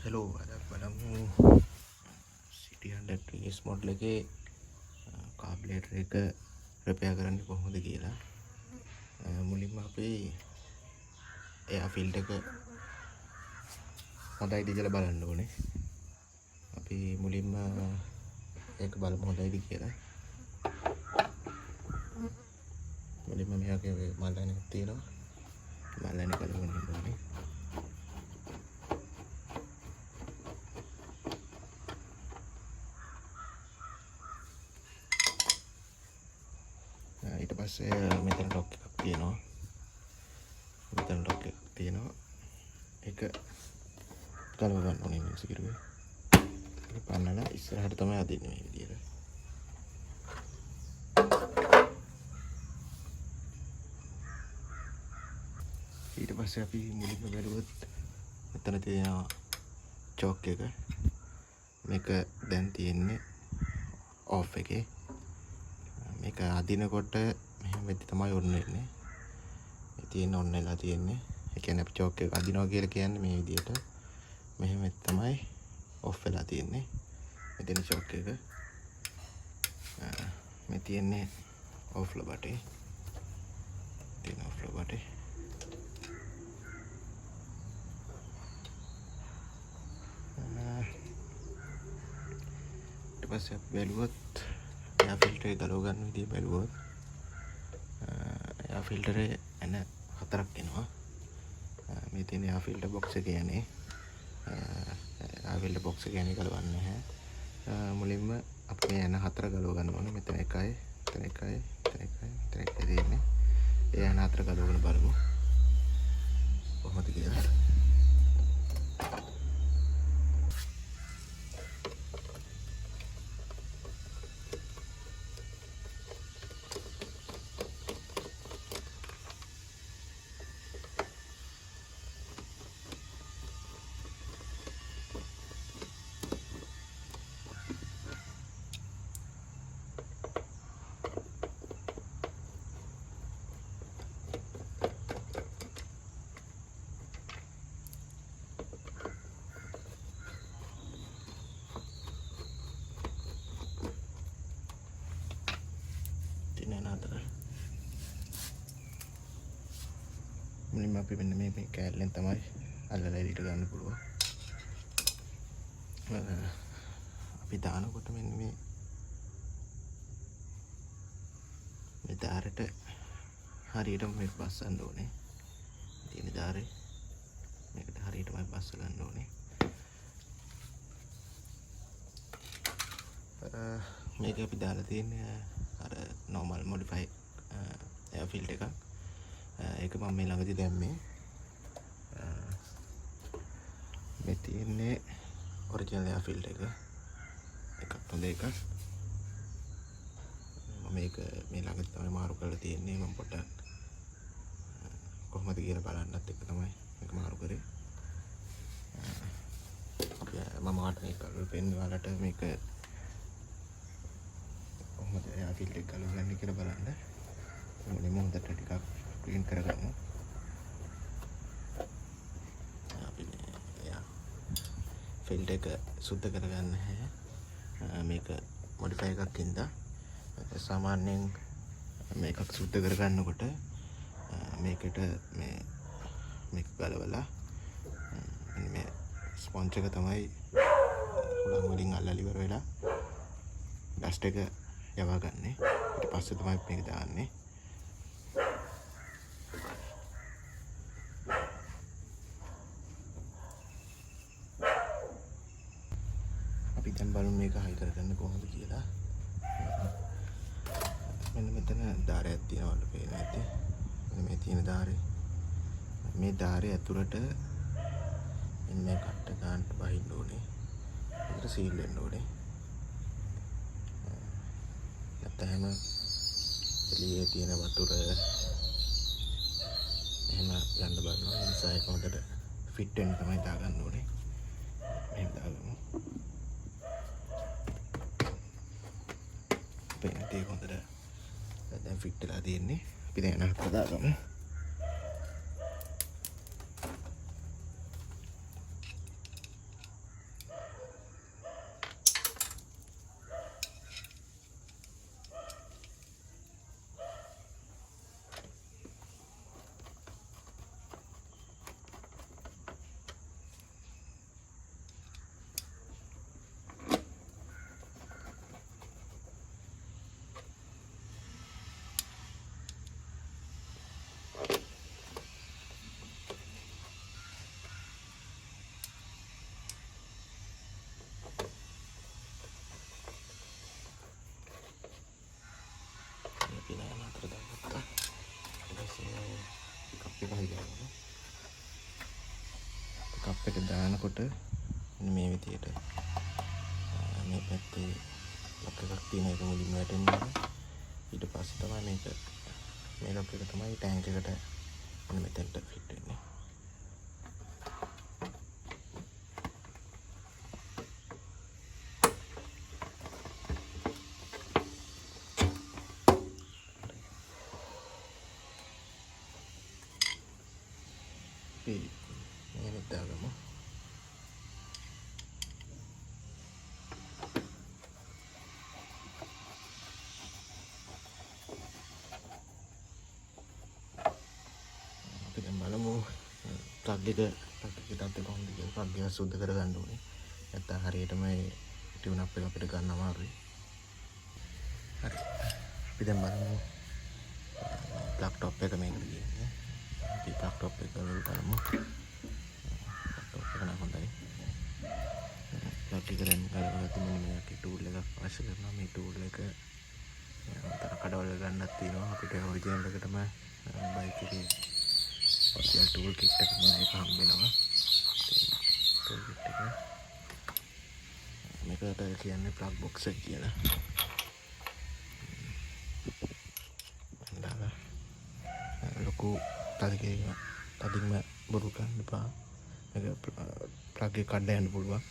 Hello අද බලමු සිටි 100 මොඩල් එකේ කාබ්ලේටර් එක රිපෙයාර් කරන්න කොහොමද කියලා. මුලින්ම අපි එයා ෆිල්ටර් එක හොඳයිද කියලා බලන්න ඕනේ. අපි මුලින්ම ඒක බලමු හොඳයිද කියලා. මුලින්ම මෙයාගේ මල්ලණයක් තියෙනවා. මල්ලණේ බලන්න ඕනේ. ඊට පස්සේ මෙතන ලොක් එකක් තියෙනවා. ඒක ගලව ගන්න ඕනේ මේ සිරුවේ. ඒක පන්නලා ඉස්සරහට තමයි අදින්නේ මේ විදියට. ඊට පස්සේ අපි මුලින්ම බැලුවොත් මෙතන තියෙනවා චෝක් එක. මේක දැන් තියෙන්නේ ඔෆ් එකේ. මේක අදිනකොට මෙහෙම වෙද්දි තමයි ඔන්න වෙන්නේ. මේ තියෙන ඔන්න වෙලා තියෙන්නේ. ඒ කියන්නේ අපි චෝක් එක අදිනවා කියලා කියන්නේ මේ විදියට. මෙහෙම තමයි ඔෆ් වෙලා තියෙන්නේ. මෙතන චෝක් එක. මේ තියෙන්නේ ඔෆ් ලබටේ. තියෙන ඔෆ් ලබටේ. ඊට පස්සේ අපි බැලුවොත් එයා ෆිල්ටර් එක ගලව ගන්න විදිය බැලුවොත් එයා ෆිල්ටරේ එන හතරක් එනවා. මේ තියෙන එයා ෆිල්ටර් බොක්ස් එක යන්නේ. එයා ෆිල්ටර් බොක්ස් එක යන්නේ ගලවන්නේ නැහැ. මුලින්ම අපි මේ එන හතර ගලව ගන්න ඕනේ. මෙතන එකයි, මෙතන එකයි, මෙතන එකයි, මෙතන එකයි තියෙන්නේ. ඒ එන හතර ගලවගෙන බලමු. කොහොමද කියලා. මුලින්ම අපි මෙන්න මේ කෑල්ලෙන් තමයි අල්ලලා එළියට ගන්න පුළුවන්. අපි දානකොට මෙන්න මේ දාරට හරියටම මේක බස්සන්න ඕනේ. තියෙන දාරේ මේකට හරියටමයි බස්ස ගන්න ඕනේ. මේක අපි දාලා තියෙන්නේ අර normal modify air filter එකක්. ඒක මම මේ ළඟදී දැම්මේ. මේ තියෙන්නේ ඔරිජිනල් එයා ෆිල්ටර් එක. එකක් හොඳ එකක්. මම මේක මේ ළඟදී තමයි මාරු කරලා තියෙන්නේ. මම පොඩ්ඩක් කොහොමද කියලා බලන්නත් එක තමයි මේක මාරු කරේ. මම ආට මේක පෙන්වන්නට මේක කොහොමද එයා ෆිල්ටර් එක ගලවන්නේ කියලා බලන්න. මුලින්ම හොඳට ටිකක් क्लीन කරගමු. අපි යා ෆිල්ටර් එක සුද්ධ කරගන්න නැහැ. මේක මොඩිෆයි එකක් ඉඳලා සාමාන්‍යයෙන් මේකක් සුද්ධ කරගන්නකොට මේකට මේක ගලවලා මේ ස්පොන්ජ් එක තමයි උලන් වලින් අල්ලලා ඉවර වෙලා ඩස්ට් එක යවා ගන්නෙ. ඊට පස්සේ තමයි මේක දාන්නේ. දැන් බලමු මේක හයි කරගන්න කොහොමද කියලා. මෙන්න මෙතන ධාරයක් තියෙනවා වල පේන ඇති. මෙන්න මේ තියෙන ධාරේ. මේ ධාරේ ඇතුළට මෙන්න මේ කට්ට ගන්නට බහින්න ඕනේ. ඒකට සීල් වෙන්න ඕනේ. නැත්නම් එළියේ තියෙන වතුර එහෙම යන්න බලනවා. ඒ නිසා ඒක හොඳට ෆිට වෙන්න තමයි දාගන්න ඕනේ. මෙහෙම දාගමු. ඒක හොඳට දැන් ෆිට වෙලා තියෙන්නේ. අපි දැන් අහකට දාගමු. කප් එක දානකොට මේ විදියට මේ පැත්තේ ලොක් එකක් තියෙන එක මුලින්ම වැටෙන්නේ. ඊට පස්සේ තමයි මේක මේ ලොක් එක තමයි ටැංක් එකට මොන මෙතෙන්ට ෆිට වෙන්නේ. මේ දාගමු. අපි දැන් බලමු ප්ලග් එක තත්ත්වය කොහොමද කියලා. ප්ලග් එක සුද්ධ කරගන්න ඕනේ. නැත්නම් හරියටම ඒ ටියුන් අප් එක අපිට ගන්න අමාරුයි. හරි. අපි දැන් බලමු ප්ලග් ටොප් එක මේකට ගියන්නේ. අපි ප්ලග් ටොප් එක බලමු. ප්ලග් ටොප් එක නම් හොඳයි. ප්ලග් එක දැන් ගලවලා තිබුණේ මේකේ ටූල් එකක් අවශ්‍ය කරනවා. මේ ටූල් එක අතර කඩවල ගන්නත් තියෙනවා. අපිට ඔරිජිනල් එකටම බයික් එකේ ඔරිජිනල් ටූල් කිට් එක මේක හම්බ වෙනවා. ටූල් කිට් එක මේකට කියන්නේ ප්ලග් බොක්ස් එක කියලා. ලොකු තදින්ම බොරු කරන්න එපා. මේක ප්ලග් එක කඩලා යන්න පුළුවන්.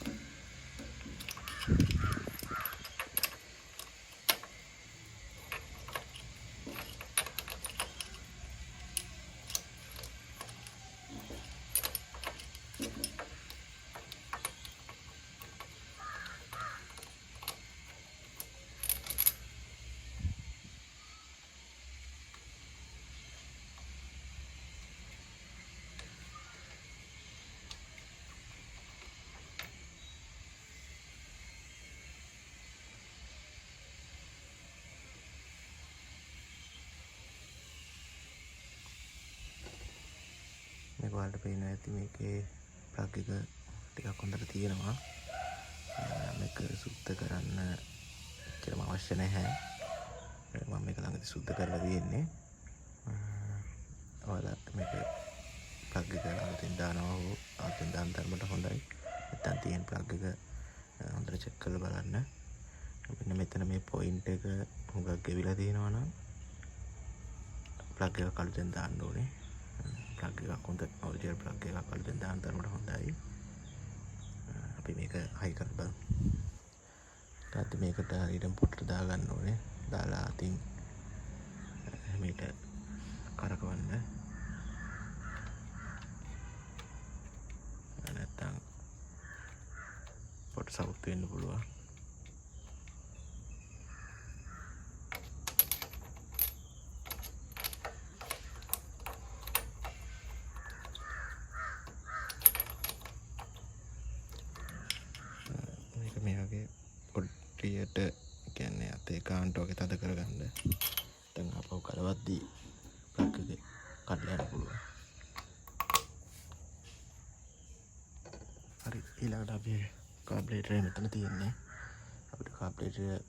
මේක වලට පේනවා ඇති මේකේ ප්ලග් එක ටිකක් හොඳට තියෙනවා. මේක සුද්ධ කරන්න එච්චරම අවශ්‍ය නැහැ. මම මේක ළඟදී සුද්ධ කරලා තියෙන්නේ. ඔයාලා මේක ප්ලග් එක ළඟින් දානවා හෝ අතින් දාන තරමට හොඳයි. නැත්නම් තියෙන ප්ලග් එක හොඳට චෙක් කරලා බලන්න. මෙන්න මෙතන මේ පොයින්ට් එක හුඟක් ගෙවිලා තියෙනවා නම් ප්ලග් එක කලින් දාන්න ඕනේ. ප්ලග් එකක් හොඳ ඔරිජිනල් ප්ලග් එකක් කලින් දාන තරමට හොඳයි. අපි මේක හයි කරලා බලමු. ඊට මේකට හරියටම පුටට දාගන්න ඕනේ. දාලා අතින් මේක කරකවන්න. නැත්තම් පොට සවුත් වෙන්න පුළුවන්. මේ වගේ පොඩ්ඩියට කියන්නේ අතේ කාන්ට වගේ තද කරගන්න. දැන් අපව කරවද්දී ප්ලග් එක කඩලා යන්න පුළුවන්. හරි ඊළඟට අපි කාබ්ලේටර් මෙතන තියෙන්නේ. අපිට කාබ්ලේටර්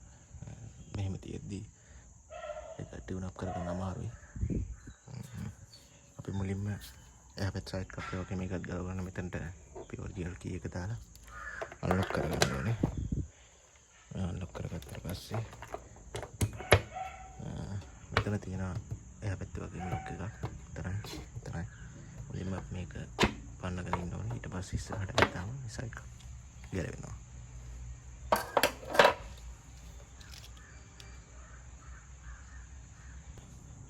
මෙහෙම තියෙද්දි ඒක ටියුන් අප් කරගන්න අමාරුයි. අපි මුලින්ම එහා පැත්ත සයිඩ් කප් එක වගේ මේකත් ගලවන්න මෙතනට අපි ඔරිජිනල් කී එක දාලා අන්ලොක් කරගන්න ඕනේ. අන්ලොක් කරගත්තට පස්සේ මෙතන තියෙන එහා පැත්තේ වගේ ලොක් එකක් විතරයි. මුලින්ම මේක පන්නගෙන ඉන්න ඕනේ. ඊට පස්සේ ඉස්සරහට ගියාම මේ සයිඩ් ගැලවෙනවා.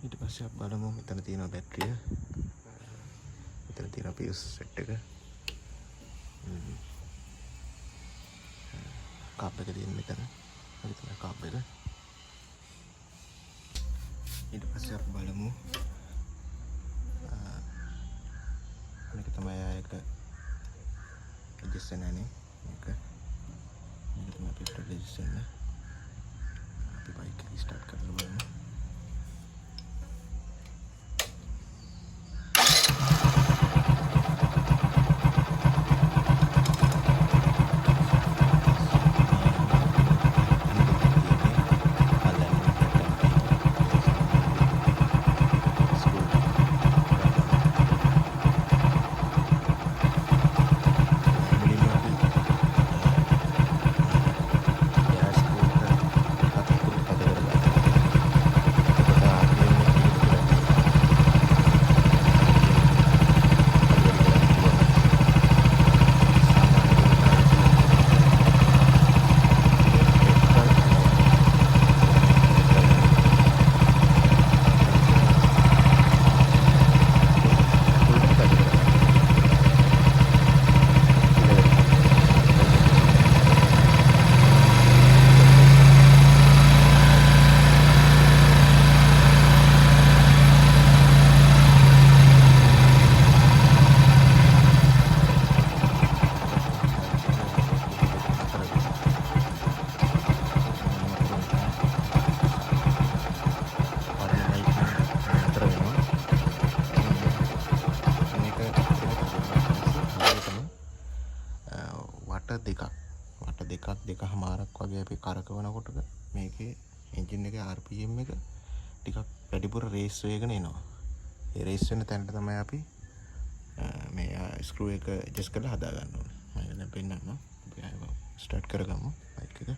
ඊට පස්සේ අපි බලමු මෙතන තියෙන බැටරිය. මෙතන තියෙන පියුස් සෙට් එක. කාප් එක තියෙන මෙතන. හරි තමයි කාප් එක. ඊට පස්සේ අපි බලමු මේක තමයි ආයක රෙජිස්ටර් නැනේ මේක. මේක තමයි අපිට රෙජිස්ටර් නේ. අපි බයික් එක ස්ටාර්ට් කරලා බලමු. වට දෙකමාරක් වගේ අපි කරකවනකොට මේකේ එන්ජින් එකේ RPM එක ටිකක් වැඩිපුර රේස් වෙගෙන එනවා. ඒ රේස් වෙන තැනට තමයි අපි මේ ස්ක්‍රූ එක ඇඩ්ජස්ට් කරලා හදා ගන්න ඕනේ. මම දැන් පෙන්නන්නම්. අපි ආයෙ ස්ටාර්ට් කරගමු බයික් එක.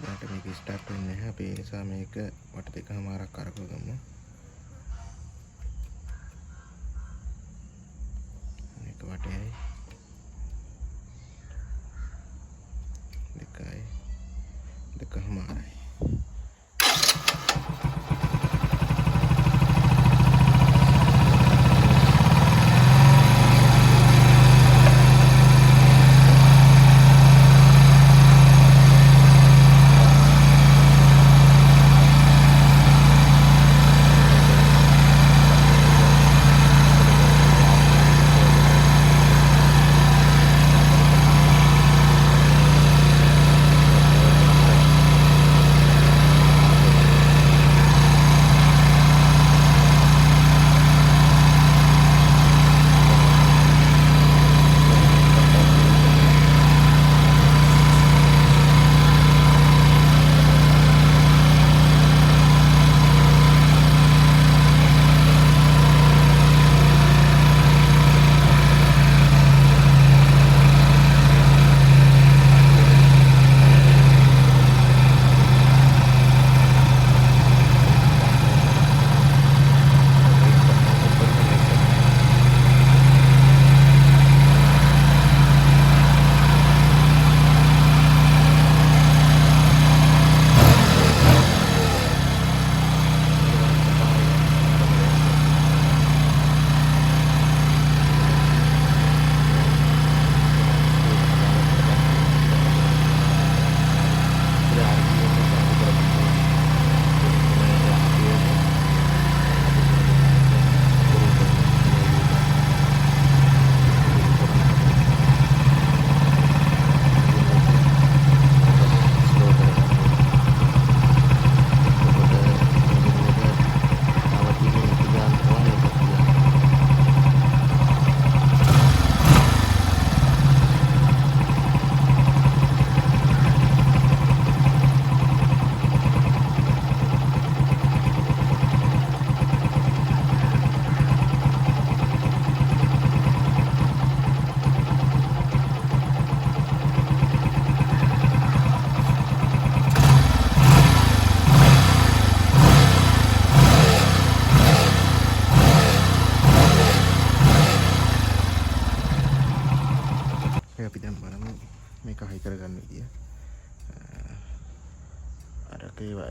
දැන් මේක ස්ටාර්ට් වෙන්නේ නැහැ. අපි ඒ නිසා මේක වට දෙකමාරක් කරකවගමු. මේක වටේයි දෙකමාරයි. අපි දැන් බලමු මේක හයි කරගන්න විදිය. අර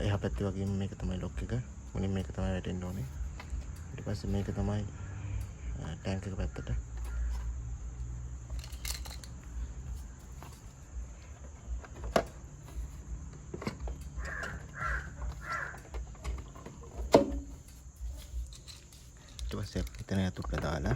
එහා පැත්තේ වගේම මේක තමයි ලොක් එක. මුලින් මේක තමයි වැටෙන්න ඕනේ. ඊට පස්සේ මේක තමයි ටැංක් එක පැත්තට. ඊට පස්සේ එතන යතුරුට දාලා